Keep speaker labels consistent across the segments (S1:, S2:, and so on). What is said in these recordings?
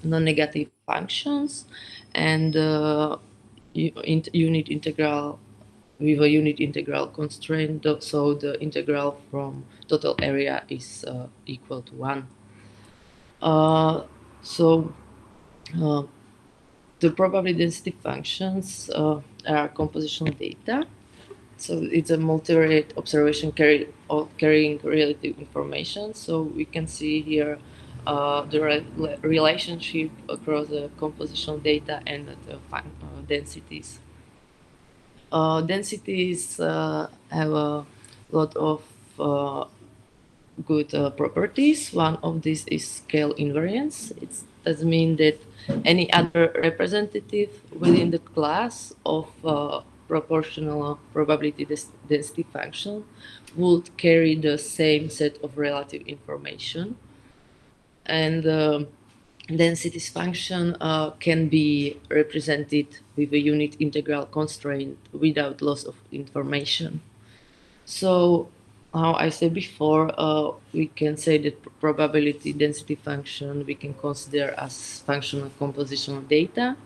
S1: non-negative functions, and unit integral with a unit integral constraint, so the integral from total area is equal to 1. So the probability density functions are compositional data. So it's a multivariate observation carrying relative information. So we can see here the relationship across the compositional data and the densities. Densities have a lot of good properties. One of these is scale invariance. It does mean that any other representative within the class of proportional probability density function would carry the same set of relative information. And densities function can be represented with a unit integral constraint without loss of information. So, how I said before, we can say that probability density function we can consider as functional compositional data.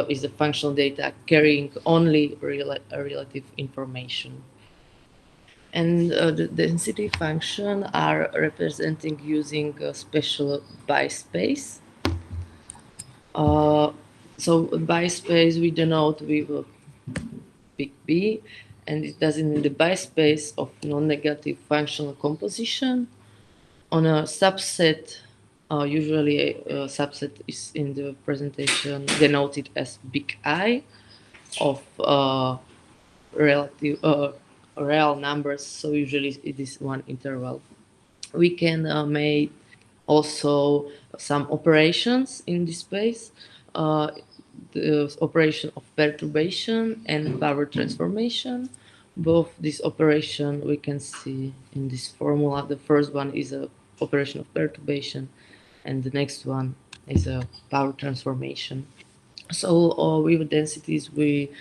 S1: Is the functional data carrying only relative information. And the density function are representing using a special bispace. So bispace we denote with a big B, and it does in the bispace of non-negative functional composition. On a subset, usually a subset is in the presentation denoted as big I of relative real numbers. So usually it is one interval. We can make also some operations in this space. The operation of perturbation and power transformation. Both this operation we can see in this formula. The first one is a operation of perturbation, and the next one is a power transformation. So with densities we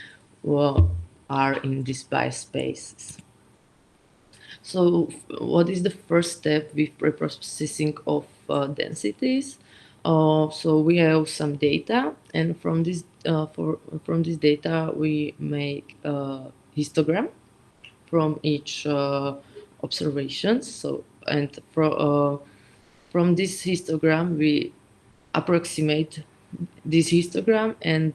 S1: are in these bispaces. So what is the first step with preprocessing of densities? So we have some data, and from this data we make a histogram from each observation. So and from this histogram we approximate this histogram, and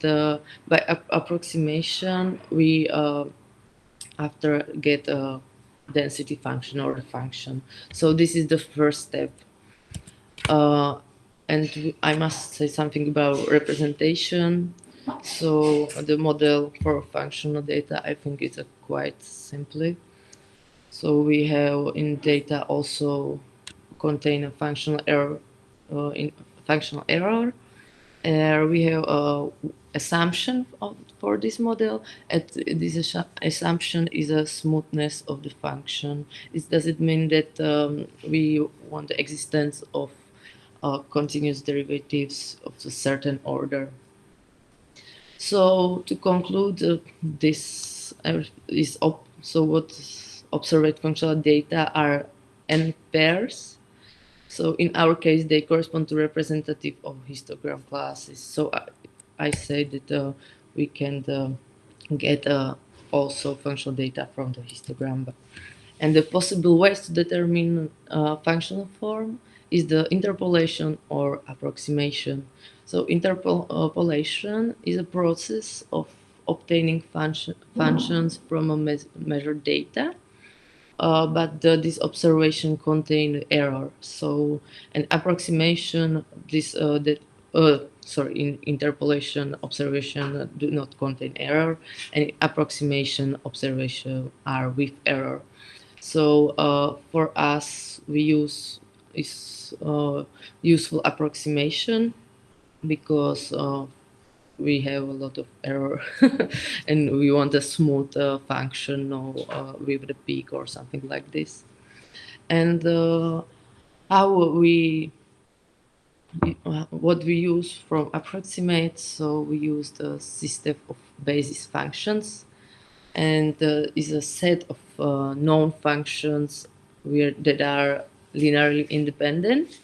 S1: by approximation we after get a density function or a function. So this is the first step. And I must say something about representation. So the model for functional data, I think it's quite simply. So we have in data also contain a functional error. In functional error, we have a assumption for this model, and this assumption is a smoothness of the function. It doesn't mean that we want the existence of continuous derivatives of a certain order. So to conclude, this is so what observed functional data are n pairs. So in our case, they correspond to representative of histogram classes. So I say that we can get also functional data from the histogram. And the possible ways to determine functional form is the interpolation or approximation. So interpolation is a process of obtaining functions from a measured data. But this observation contain error. So an approximation, in interpolation observation do not contain error, and approximation observation are with error. So for us, we use useful approximation because we have a lot of error and we want a smooth function or with the peak or something like this. And what we use from approximate, so we use the system of basis functions, and is a set of known functions that are linearly independent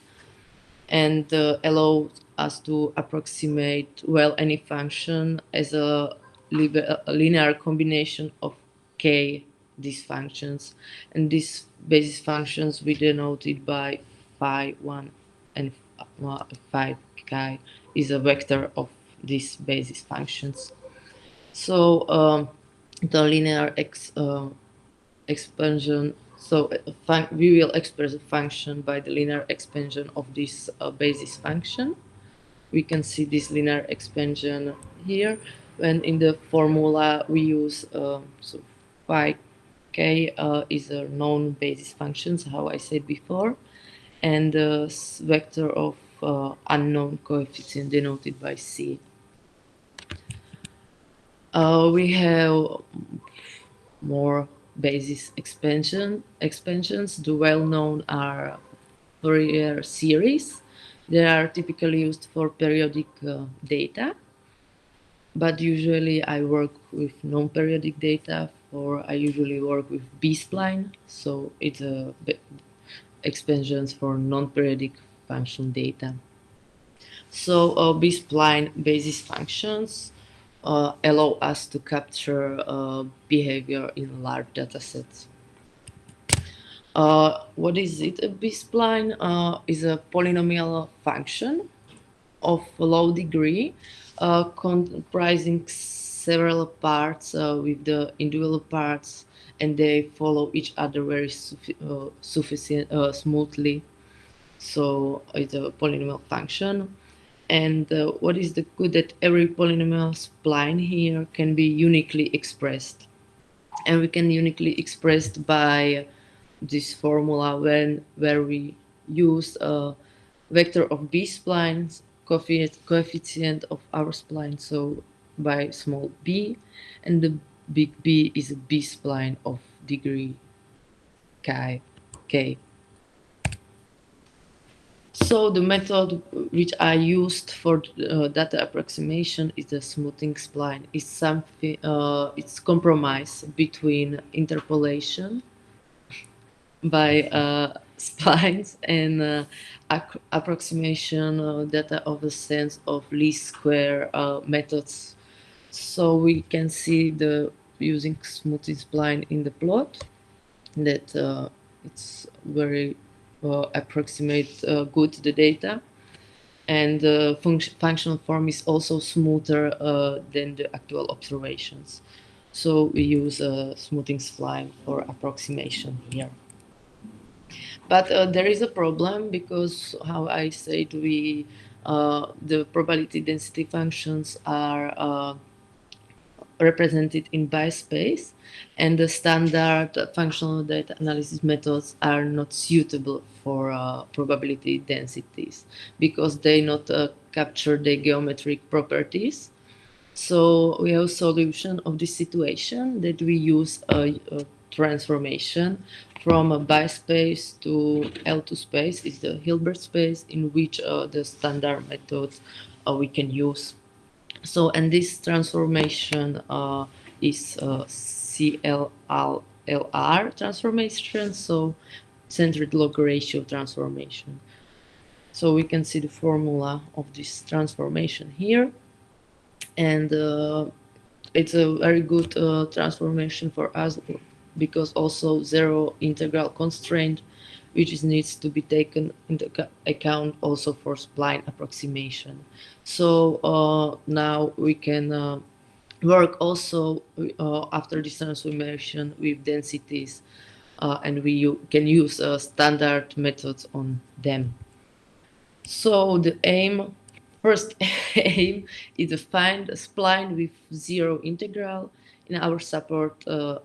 S1: and allow us to approximate well any function as a linear combination of k these functions, and these basis functions we denoted by phi 1 and phi k is a vector of these basis functions. So the linear expansion, so we will express a function by the linear expansion of this basis function. We can see this linear expansion here, when in the formula we use so phi k is a known basis functions, how I said before, and the vector of unknown coefficient denoted by c. We have more basis expansions. The well-known are Fourier series. They are typically used for periodic data, but usually I work with non-periodic data. I usually work with B-spline, so it's expansions for non-periodic function data. So B-spline basis functions allow us to capture behavior in large data sets. What is it? A B-spline is a polynomial function of low degree comprising several parts with the individual parts, and they follow each other very smoothly. So it's a polynomial function. And what is the good that every polynomial spline here can be uniquely expressed, and we can uniquely expressed by this formula where we use a vector of B splines, coefficient of our spline, so by small b, and the big B is a B spline of degree k. So the method which I used for data approximation is the smoothing spline. It's something. It's compromise between interpolation by splines and approximation data of the sense of least square methods. So we can see the using smoothing spline in the plot that it's very approximate good the data, and the functional form is also smoother than the actual observations. So we use a smoothing spline for approximation here. But there is a problem, because how I said, the probability density functions are represented in bispace, and the standard functional data analysis methods are not suitable for probability densities, because they not capture the geometric properties. So we have a solution of this situation, that we use a transformation from a bispace to L2 space. Is the Hilbert space, in which the standard methods we can use. So, and this transformation is CLR transformation, so centered log ratio transformation. So we can see the formula of this transformation here, and it's a very good transformation for us, because also zero integral constraint, which needs to be taken into account also for spline approximation. So now we can work also after this transformation with densities, and we can use standard methods on them. So the first aim is to find a spline with zero integral in our support A.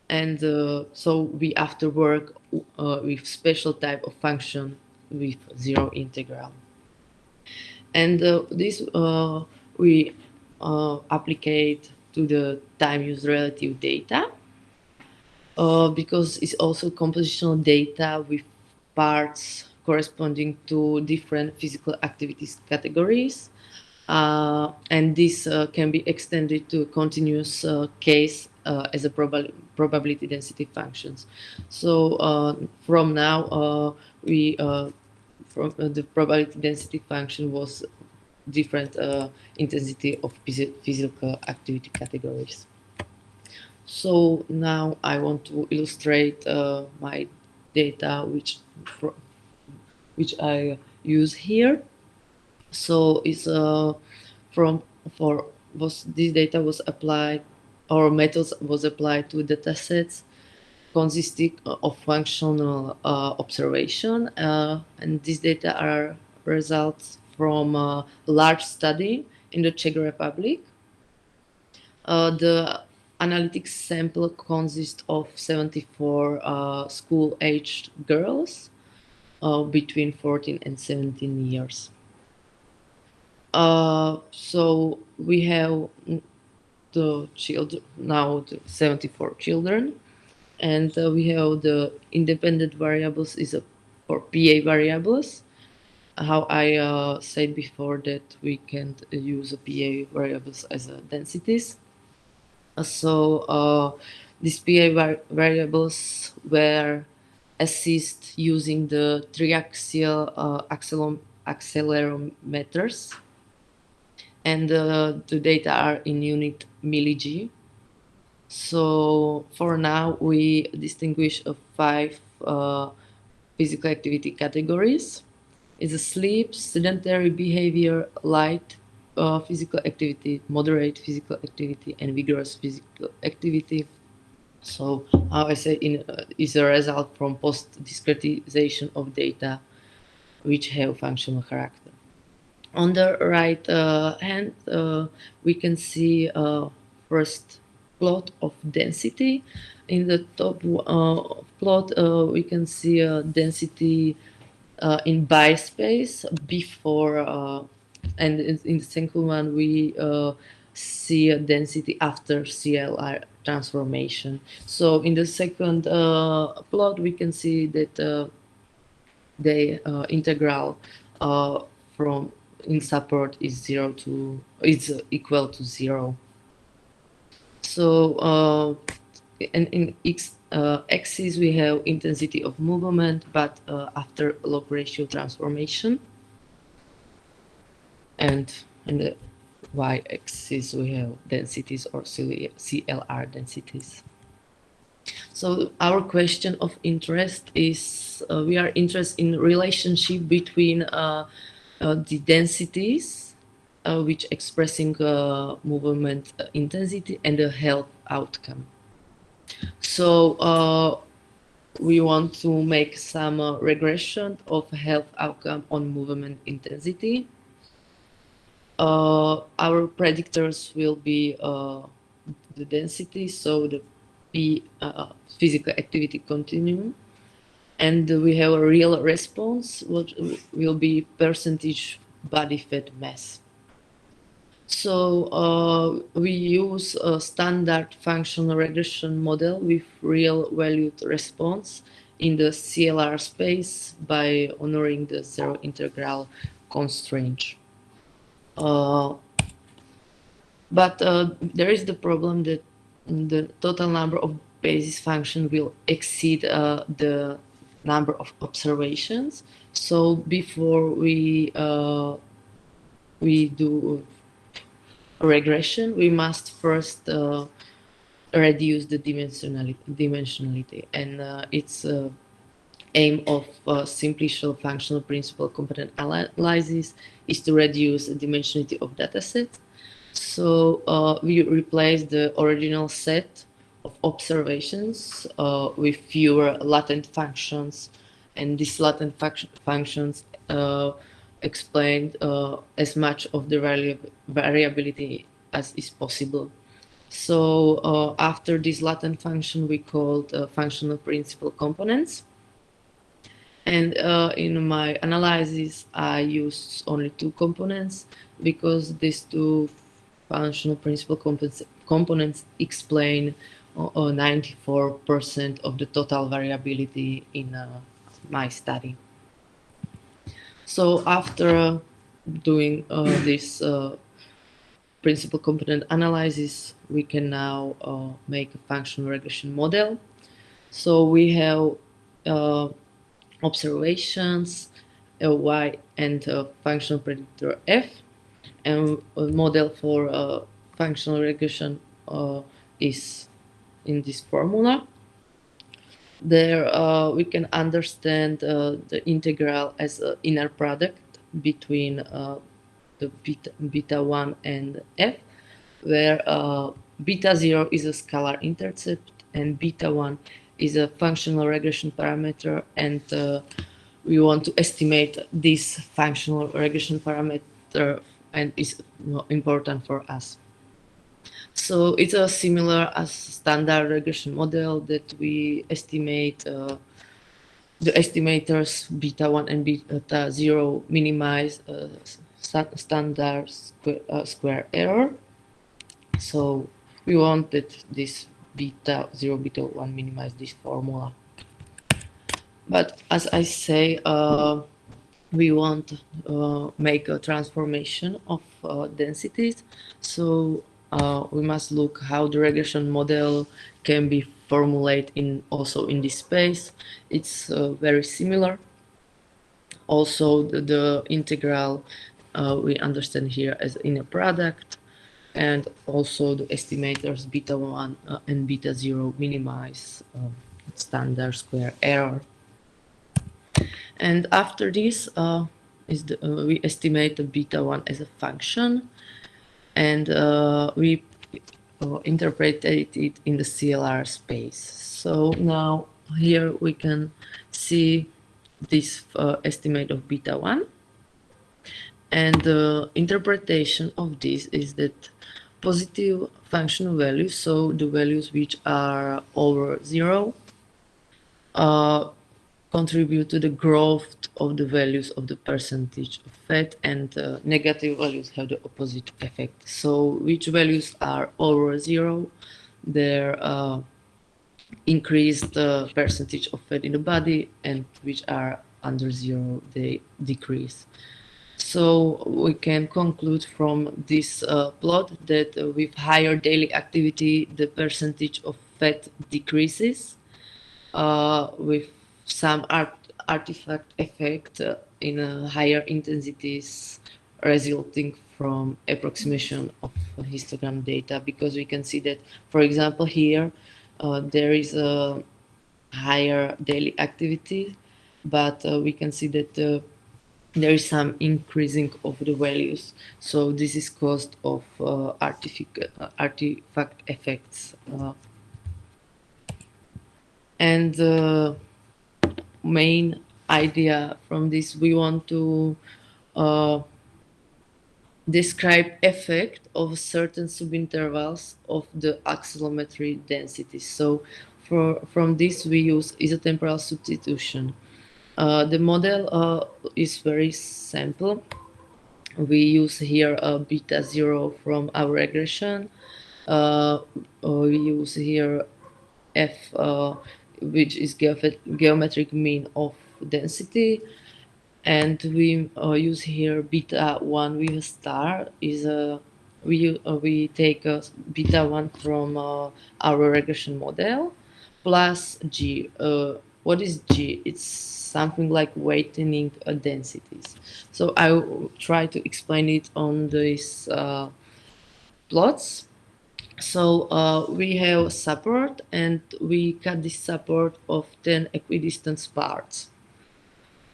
S1: And so we after work with special type of function with zero integral. And this we applicate to the time use relative data, because it's also compositional data with parts corresponding to different physical activities categories. And this can be extended to a continuous case as a probability density functions. So from now we the probability density function was different intensity of physical activity categories. So now I want to illustrate my data which I use here. So it's from for was this data was applied, or methods was applied to data sets consisting of functional observation, and these data are results from a large study in the Czech Republic. The analytics sample consists of 74 school-aged girls between 14 and 17 years. So we have the children now, the 74 children, and we have the independent variables or PA variables. How I said before that we can use a PA variables as densities. So these PA variables were assessed using the triaxial accelerometers, and the data are in unit milli-G. So for now, we distinguish 5 physical activity categories. It's a sleep, sedentary behavior, light physical activity, moderate physical activity, and vigorous physical activity. So how I say is a result from post-discretization of data which have functional character. On the right hand, we can see first plot of density. In the top plot, we can see density in bispace before, and in the second one we see a density after CLR transformation. So in the second plot, we can see that the integral from in support is equal to 0. So and in x axis we have intensity of movement, but after log ratio transformation, and in the y-axis we have densities or CLR densities. So our question of interest is we are interested in relationship between the densities which expressing movement intensity and the health outcome. So we want to make some regression of health outcome on movement intensity. Our predictors will be the density, so the physical activity continuum, and we have a real response, which will be percentage body fat mass. So we use a standard functional regression model with real valued response in the CLR space by honoring the zero integral constraint. But there is the problem that the total number of basis function will exceed the number of observations. So before we do regression, we must first reduce the dimensionality, and its aim of simplicial functional principal component analysis is to reduce the dimensionality of datasets. So we replace the original set of observations with fewer latent functions, and these latent functions explained as much of the variability as is possible. So after this latent function, we called functional principal components. And in my analysis, I used only 2 components because these 2 functional principal components explain 94% of the total variability in my study. So after doing this principal component analysis, we can now make a functional regression model. So we have observations y and functional predictor f, and a model for functional regression is in this formula. There we can understand the integral as an inner product between the beta 1 and f, where beta 0 is a scalar intercept and beta 1 is a functional regression parameter, and we want to estimate this functional regression parameter, and is important for us. So it's a similar as standard regression model that we estimate the estimators beta 1 and beta 0 minimize standard square error. So we want that this beta 0, beta 1 minimize this formula. But as I say, we want to make a transformation of densities. So we must look how the regression model can be formulated also in this space. It's very similar. Also, the integral we understand here as inner product, and also the estimators beta 1 and beta 0 minimize standard square error. And after this we estimate the beta 1 as a function, and we interpret it in the CLR space. So now here we can see this estimate of beta 1, and the interpretation of this is that positive functional values, so the values which are over 0, contribute to the growth of the values of the percentage of fat, and negative values have the opposite effect. So which values are over 0, their increased percentage of fat in the body, and which are under 0, they decrease. So we can conclude from this plot that with higher daily activity, the percentage of fat decreases, with some artifact effect in higher intensities resulting from approximation of histogram data, because we can see that, for example, here there is a higher daily activity, but we can see that there is some increasing of the values. So this is caused of artifact effects. And the main idea from this, we want to describe effect of certain subintervals of the accelerometry density. So from this we use isotemporal substitution. The model is very simple. We use here beta 0 from our regression. We use here f, which is geometric mean of density, and we use here beta 1 with a star. We take beta 1 from our regression model plus g. What is g? It's something like weighting densities. So I will try to explain it on these plots. So we have support, and we cut this support of 10 equidistant parts.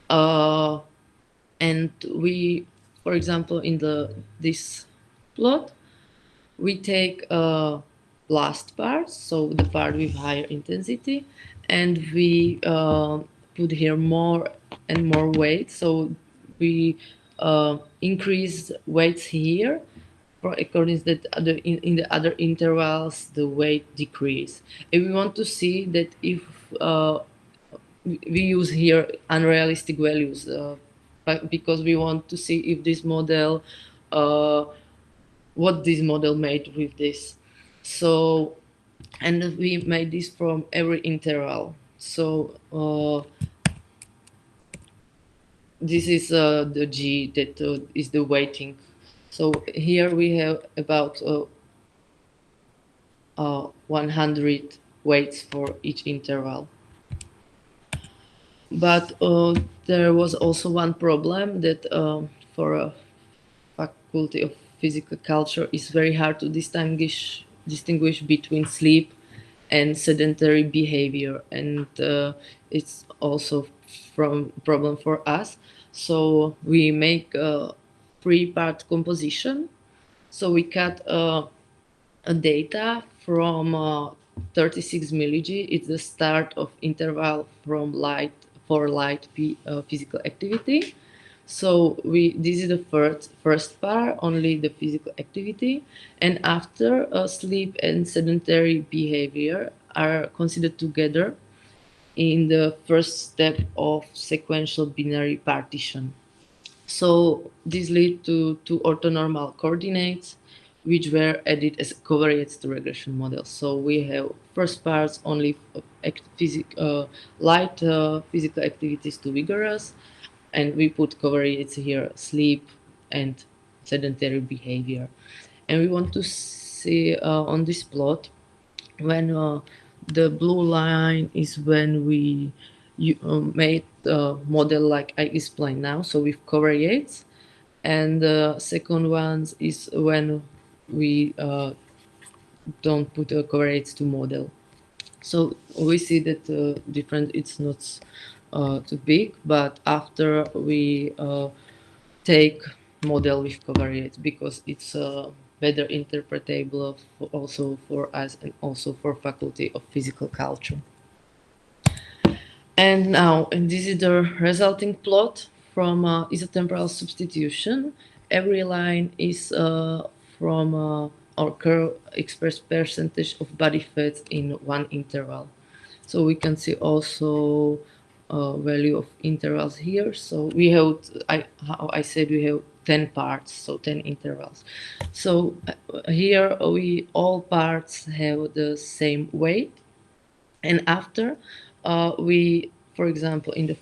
S1: And we, for example, in this plot, we take last part, so the part with higher intensity, and we put here more and more weight. So we increase weights here, according that in the other intervals the weight decrease. And we want to see that if we use here unrealistic values, because we want to see if this model, what this model made with this. So, and we made this from every interval. So this is the G that is the weighting. So here we have about 100 weights for each interval. But there was also one problem that for a faculty of physical culture it's very hard to distinguish between sleep and sedentary behavior, and it's also from problem for us. So we make a three-part composition. So we cut a data from 36 millig. It's the start of interval from light for physical activity. So this is the first part, only the physical activity, and after sleep and sedentary behavior are considered together in the first step of sequential binary partition. So this led to two orthonormal coordinates, which were added as covariates to regression models. So we have first parts only light physical activities to vigorous, and we put covariates here, sleep and sedentary behavior. And we want to see on this plot when the blue line is when we made the model like I explained now, so with covariates, and the second one is when we don't put covariates to model. So we see that different, it's not too big, but after we take model with covariates, because it's better interpretable also for us and also for faculty of physical culture. And now, and this is the resulting plot from isotemporal substitution. Every line is from our curve express percentage of body fat in one interval. So we can see also value of intervals here. So we have, how I said, we have 10 parts, so 10 intervals. So here all parts have the same weight, and after we, for example, in the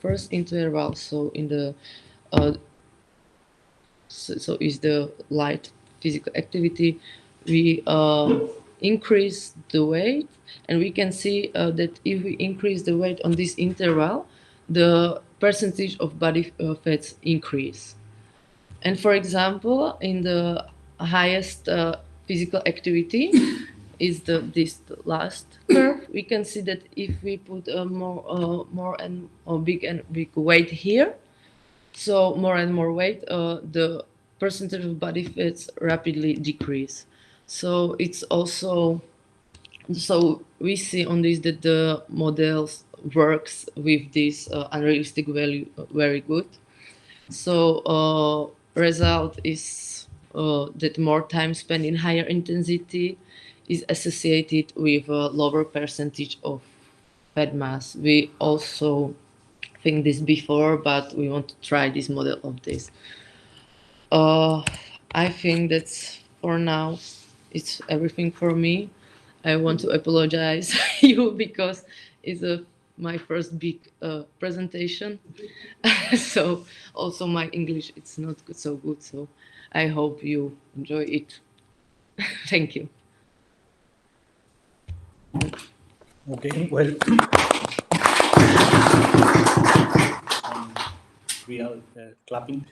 S1: first interval, so in the so is the light physical activity, we increase the weight, and we can see that if we increase the weight on this interval, the percentage of body fats increase. And for example, in the highest physical activity is this last curve. We can see that if we put more and big weight here, so more and more weight, the percentage of body fats rapidly decrease. So it's also, so we see on this that the models works with this unrealistic value very good. So result is that more time spent in higher intensity is associated with a lower percentage of fat mass. We also think this before, but we want to try this model of this. I think that's for now. It's everything for me. I want to apologize you because it's my first big presentation. So also my English it's not so good. So I hope you enjoy it. Thank you.
S2: Okay, well, real clapping.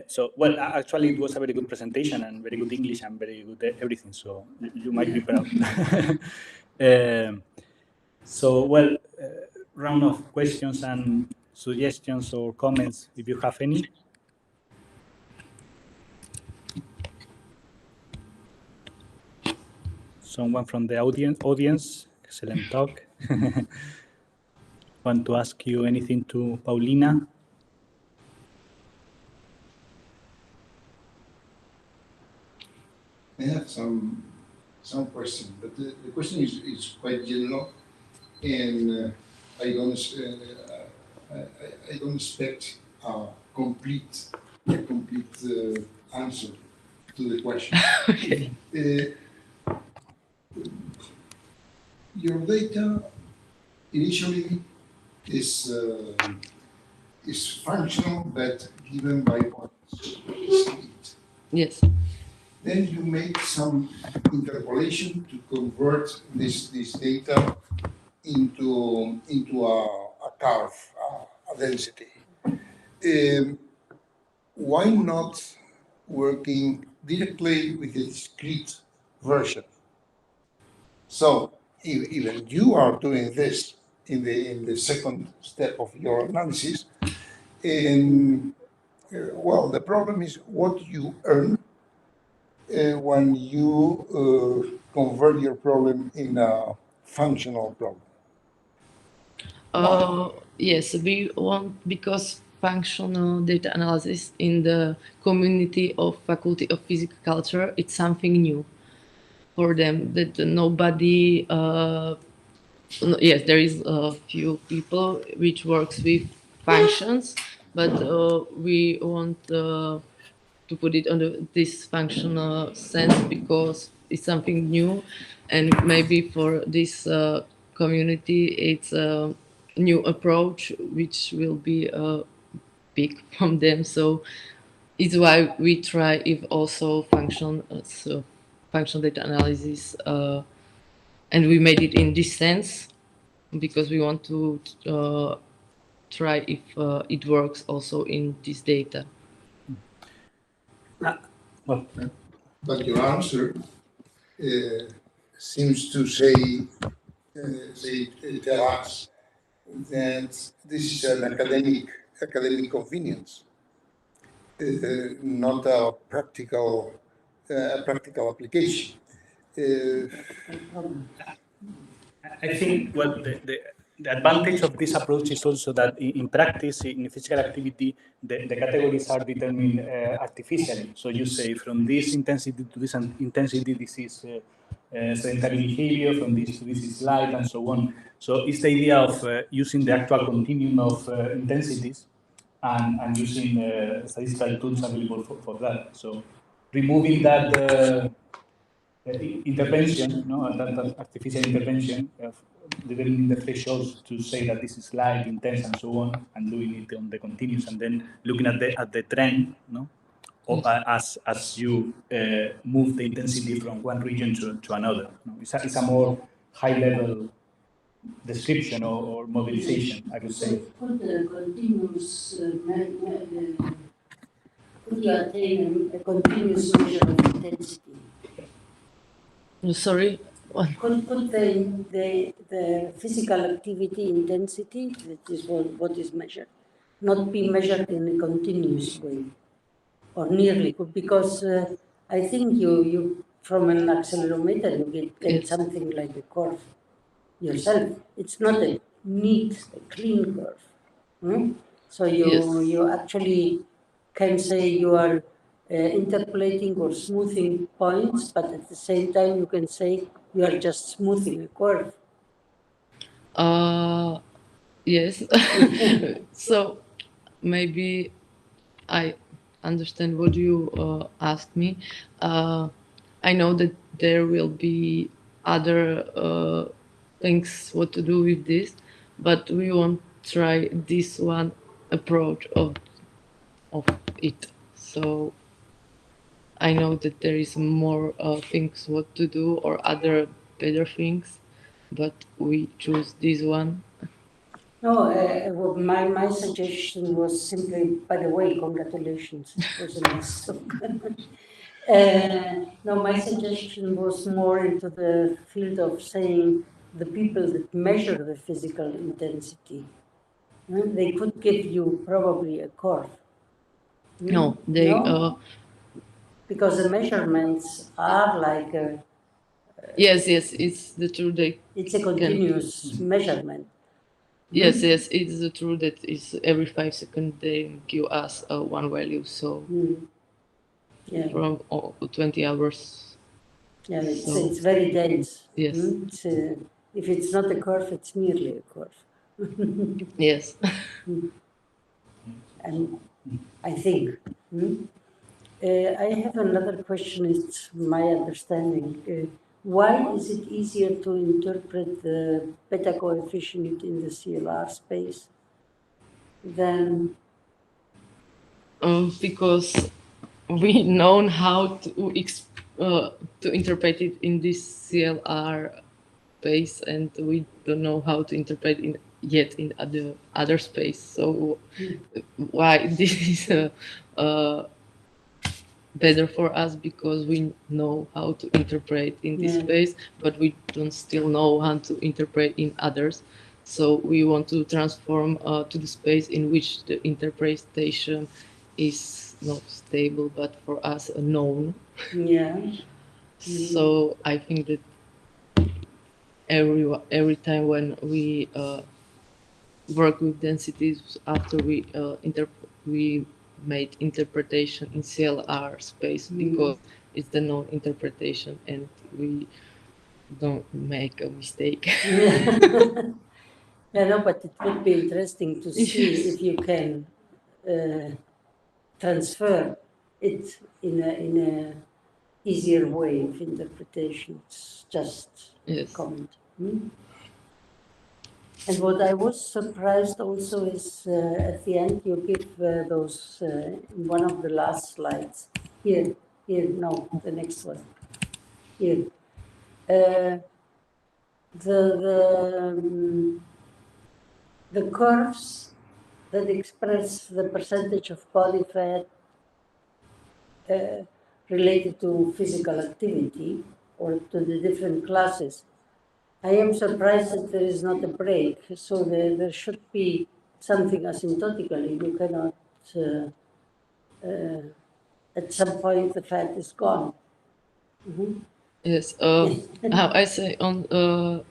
S2: So, well, actually, it was a very good presentation and very good English and very good everything. So you might be proud. So, well, round of questions and suggestions or comments, if you have any. Someone from the audience, excellent talk. Want to ask you anything to Paulina?
S3: I have some question, but the question is quite general, and I don't expect a complete answer to the question.
S1: Okay.
S3: Your data initially is functional, but given by what is it.
S1: Yes.
S3: Then you make some interpolation to convert this data into a curve, a density. Why not working directly with a discrete version? So even you are doing this in the second step of your analysis, and well, the problem is what you earn when you convert your problem in a functional problem.
S1: Yes, we want, because functional data analysis in the community of Faculty of Physical Culture, it's something new for them, that nobody, yes, there is a few people which works with functions, but we want to put it on this functional sense because it's something new, and maybe for this community it's a new approach which will be big from them. So it's why we try if also functional data analysis, and we made it in this sense because we want to try if it works also in this data.
S2: Well,
S3: But your answer seems to tell us that this is an academic convenience, not a practical application.
S2: I think, well, the advantage of this approach is also that in practice, in physical activity, the categories are determined artificially. So you say from this intensity to this intensity, this is sedentary behavior, from this to this is light, and so on. So it's the idea of using the actual continuum of intensities and using statistical tools available for that. So removing that intervention, no, that artificial intervention, determining the thresholds to say that this is light, intense, and so on, and doing it on the continuous, and then looking at the trend, no, or as you move the intensity from one region to another. No? It's a more high level description or modelization, I would say.
S4: Could the continuous could you attain a continuous measure of intensity?
S1: Sorry?
S4: Could the physical activity intensity, that is what is measured, not be measured in a continuous way, or nearly? Because I think you from an accelerometer you get something like a curve yourself. It's not a neat, clean curve. So you actually can say you are interpolating or smoothing points, but at the same time you can say you are just smoothing a curve.
S1: Yes. So maybe I understand what you asked me. I know that there will be other things what to do with this, but we won't try this one approach of it. So I know that there is more things what to do or other better things, but we choose this one.
S4: No, well, my suggestion was simply, by the way, congratulations, it was a nice talk. No, my suggestion was more into the field of saying the people that measure the physical intensity, they could give you probably a curve.
S1: No, they
S4: because the measurements are like
S1: yes, it's the truth.
S4: It's a continuous measurement.
S1: Yes, it's the truth that is every 5 seconds they give us one value. So from 20 hours.
S4: Yeah, it's very dense.
S1: Yes.
S4: If it's not a curve, it's nearly a curve.
S1: Yes.
S4: And I think. I have another question. It's my understanding. Why is it easier to interpret the beta coefficient in the CLR space than?
S1: Because we know how to interpret it in this CLR space, and we don't know how to interpret in yet in other space. So why this is better for us, because we know how to interpret in this
S4: Yeah.
S1: space, but we don't still know how to interpret in others. So we want to transform to the space in which the interpretation is not stable, but for us a known.
S4: Yeah.
S1: So I think that every time when we work with densities after we made interpretation in CLR space, because it's the known interpretation and we don't make a mistake.
S4: Yeah, no, but it would be interesting to see
S1: Yes.
S4: if you can transfer it in a easier way of interpretation. It's just a
S1: Yes.
S4: comment. And what I was surprised also is at the end you give those in one of the last slides. Here, no, the next one. Here. The curves that express the percentage of body fat related to physical activity or to the different classes. I am surprised that there is not a break, so there should be something asymptotically. You cannot, at some point, the fat is gone.
S1: Yes. How I say on the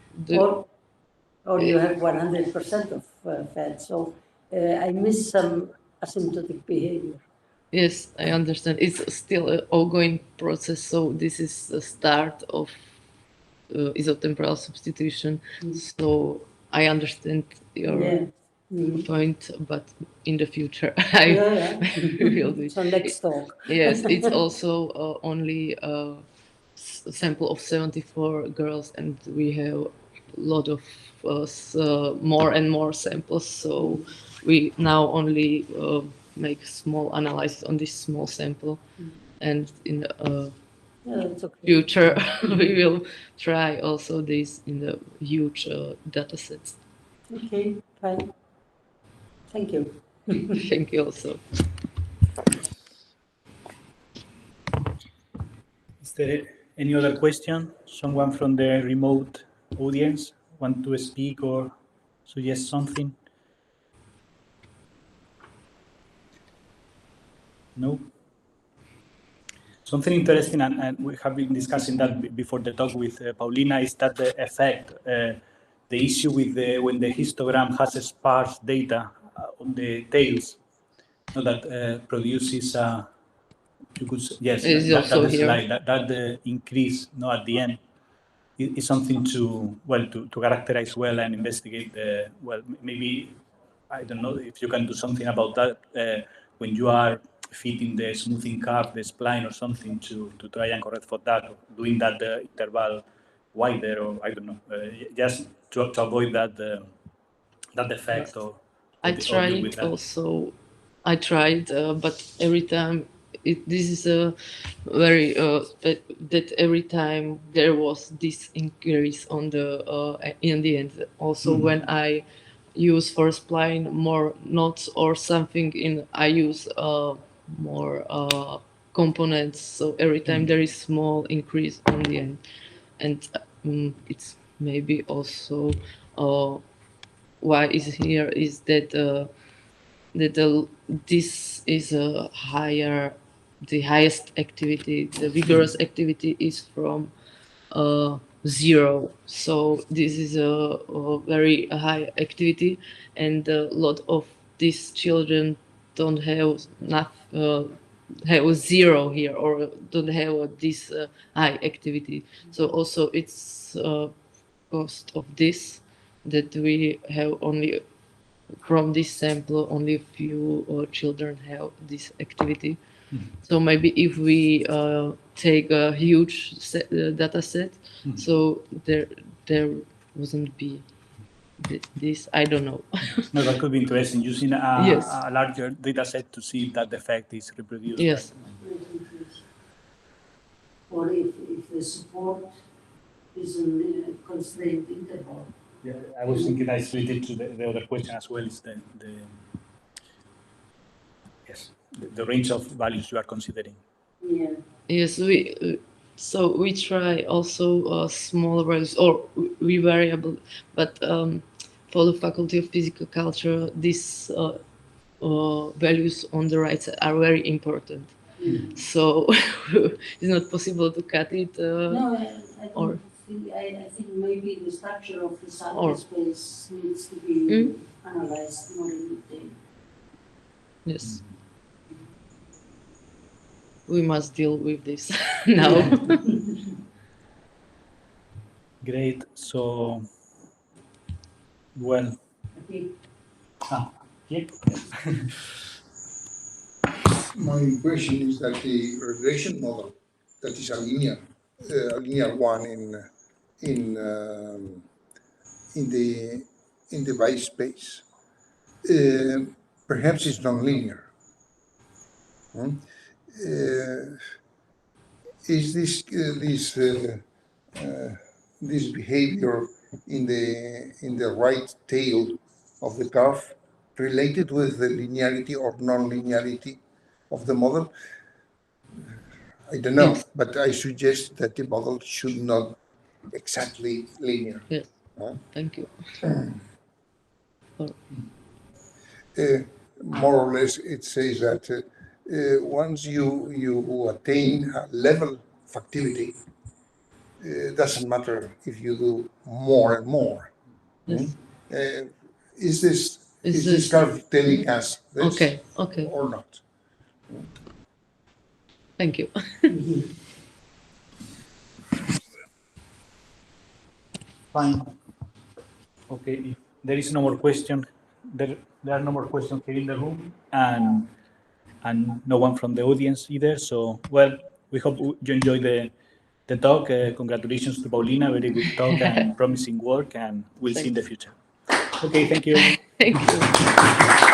S4: Or you have 100% of fat. So I miss some asymptotic behavior.
S1: yes, I understand. It's still an ongoing process. So this is the start of isotemporal substitution. So I understand your
S4: Yeah.
S1: point, but in the future I
S4: Yeah.
S1: will do it.
S4: So next talk.
S1: Yes, it's also only a sample of 74 girls, and we have a lot of more and more samples. So we now only make small analysis on this small sample, and in the
S4: Yeah, that's okay.
S1: future we will try also this in the huge data sets.
S4: Okay, fine. Thank you.
S1: Thank you also.
S2: Is there any other question? Someone from the remote audience want to speak or suggest something? No? Something interesting, and we have been discussing that before the talk with Paulina, is that the effect, the issue with when the histogram has sparse data on the tails, that produces, you could say, yes,
S1: It's also
S2: that
S1: here.
S2: slide, that increase at the end is something to characterize well and investigate. Maybe, I don't know if you can do something about that when you are fitting the smoothing curve, the spline or something to try and correct for that, or doing that interval wider, or I don't know, just to avoid that that effect or
S1: I
S2: deal with
S1: tried
S2: that.
S1: also. I tried, but every time this is a very that every time there was this increase on the in the end. Also, when I use for spline more knots or something, I use more components. So every time there is small increase on the end, and it's maybe also why is here is that this is a higher, the highest activity, the vigorous activity is from 0. So this is a very high activity, and a lot of these children don't have have 0 here, or don't have this high activity. So also it's cost of this that we have only from this sample only a few children have this activity. So maybe if we take a huge data set, so there wouldn't be this. I don't know.
S2: No, that could be interesting, using
S1: Yes.
S2: a larger data set to see if that effect is reproduced.
S1: Yes.
S2: Right?
S4: Or if the support is in a constrained interval.
S2: Yeah, I was thinking that's related to the other question as well, is the range of values you are considering.
S4: Yeah.
S1: Yes, so we try also small values or we variable, but for the Faculty of Physical Culture, these values on the right side are very important. So it's not possible to cut it.
S4: No, I
S1: or-
S4: don't think, I think maybe the structure of the
S1: Or-
S4: sample space needs to be analyzed more in detail.
S1: Yes. We must deal with this now.
S2: Great. So, well,
S4: Okay.
S2: yeah.
S3: My impression is that the regression model, that is a linear one in the byte space, perhaps is nonlinear. Is this behavior in the right tail of the curve related with the linearity or non-linearity of the model? I don't know,
S1: Yes.
S3: but I suggest that the model should not exactly linear.
S1: Yes.
S3: Huh?
S1: Thank you.
S3: More or less, it says that once you attain a level of activity, it doesn't matter if you do more and more.
S1: Yes.
S3: Is this
S1: this-
S3: curve telling us this
S1: Okay.
S3: or not?
S1: Thank you.
S2: Fine. Okay, if there is no more question, there are no more questions here in the room, and no one from the audience either. So, well, we hope you enjoyed the talk. Congratulations to Paulina, very good talk and promising work, and we'll see in the future. Okay, thank you.
S1: Thank you.